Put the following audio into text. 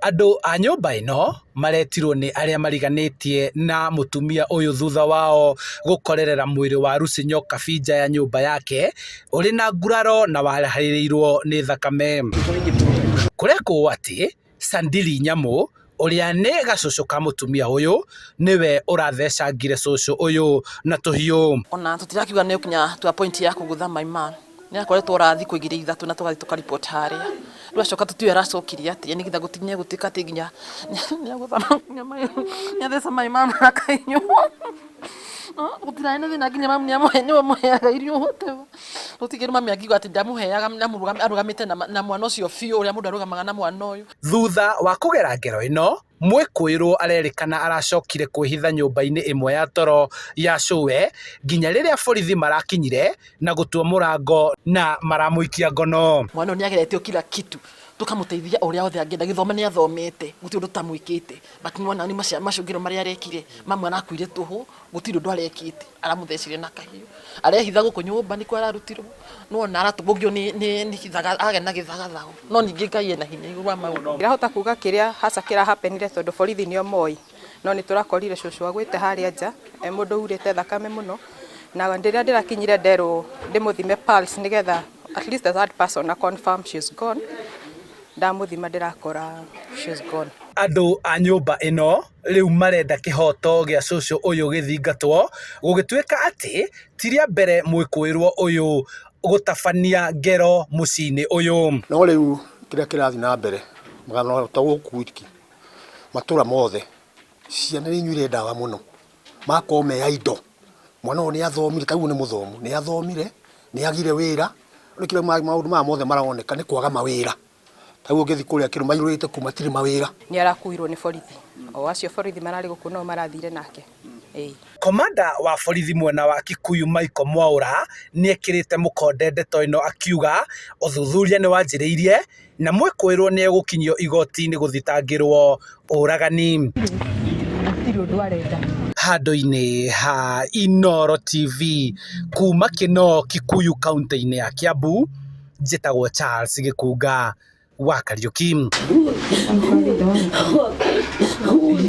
Andũ a nyũmba ĩno maretirwo nĩ arĩa mariganĩtie na mũtumia ũyũ thutha wao gũkorerera mwĩrĩ wa Lucy kabinja ya nyũmba yake ũrĩ na nguraro na waharĩrĩirwo nĩ thakame. Kũrekwo atĩ Sandili Nyamũ ũrĩa nĩ gacũcũ ka mũtumia ũyũ nĩwe ũrathecangire cũcũ ũyũ na tũhiũ. Ona tũtirakiuga nĩ ũkinya tu point ya kũgũtha maima nĩ akoretwo ũrathi kũigĩrĩra ithatũ na tũgathi tũkaripot harĩa rĩu acoka tũtiwe aracokirie atĩ nĩgetha gũtinya gũtuĩka atĩ nginya nĩatheca maima na kahiũ gũtiraĩ na thĩna nginya mamu nĩamũheaga irio whatever gũtigĩrĩ mami akiuga atĩ ndamũheaga arũgamĩte na mwana ũcio biũ ũrĩa mũndũ arũgamaga na mwana ũyũ. Thutha wa kũgera ngero ĩno mwĩkũĩrwo arerĩkana aracokire kwĩhitha nyũmba-inĩ ĩmwe ya toro ya cũwe nginya rĩrĩa borithi marakinyire na gũtua mũrango na maramũikia ngono. Mwana ũyũ nĩageretio kila kitu tukamũteithia ũrĩa othe angĩenda gĩthomo nĩ athomete gũtirĩ ũndũ tamwĩkĩte but mwana nĩ macũngĩro marĩa arekire mama arakuire tũhũ gũtirĩ ũndũ arekĩte aramũthecire na kahiũ arehitha gũkũ nyũmba nĩkuo ararutirwo no ona aratũmbũgio nĩ gĩthaga agena gĩthagathago no ningĩ Ngai ena hinya igũrũ wa maũndũ. Ndirahota kuga kĩrĩa haca kĩrahapenire tondũ borithi nĩo moi no nĩ tũrakorire cũcũ agwĩte harĩa nja mũndũ urĩte thakame mũno na rĩrĩa ndĩrakinyire nderwo ndĩmũthime pulse nĩgetha at least the third person na confirm she's gone. Ndamuthima ndirakora she's gone. Andũ a nyũmba ĩno rĩu marenda kĩhoto gĩa cũcũ ũyũ gĩthingatwo gũgĩtuĩka atĩ ti rĩa mbere mwĩkũĩrwo ũyũ gũtabania ngero mũciĩ-inĩ ũyũ. No rĩu kĩrĩa kĩrathiĩ na mbere magana ta gũkũ wiki matũra mothe ciana nĩ inyuire ndawa mũno makorwo me indo mwana ũyũ nĩ athomire kaguo nĩ mũthomu nĩ athomire nĩ agire wĩra rĩkĩra maũndũ maya mothe maroneka nĩ kwaga mawĩra. Taguo ngithi kuria kiru mairurite ku matire mawira ni arakuirwo ni borithi o acio borithi marari guku no marathire nake. Komanda wa borithi mwena wa Kikuyu Michael Mwaura ni ekirite mukonde ndeto ino akiuga uthuthuria ni wanjiriirie na mwĩkũĩrwo ni egukinyio igoti-inĩ guthitangirwo uragani. Handũ-inĩ ha Inoro TV kuma Kinoo Kikuyu kaunti-inĩ ya Kiambu njĩtagwo Charles Gĩkunga wa Kariũki.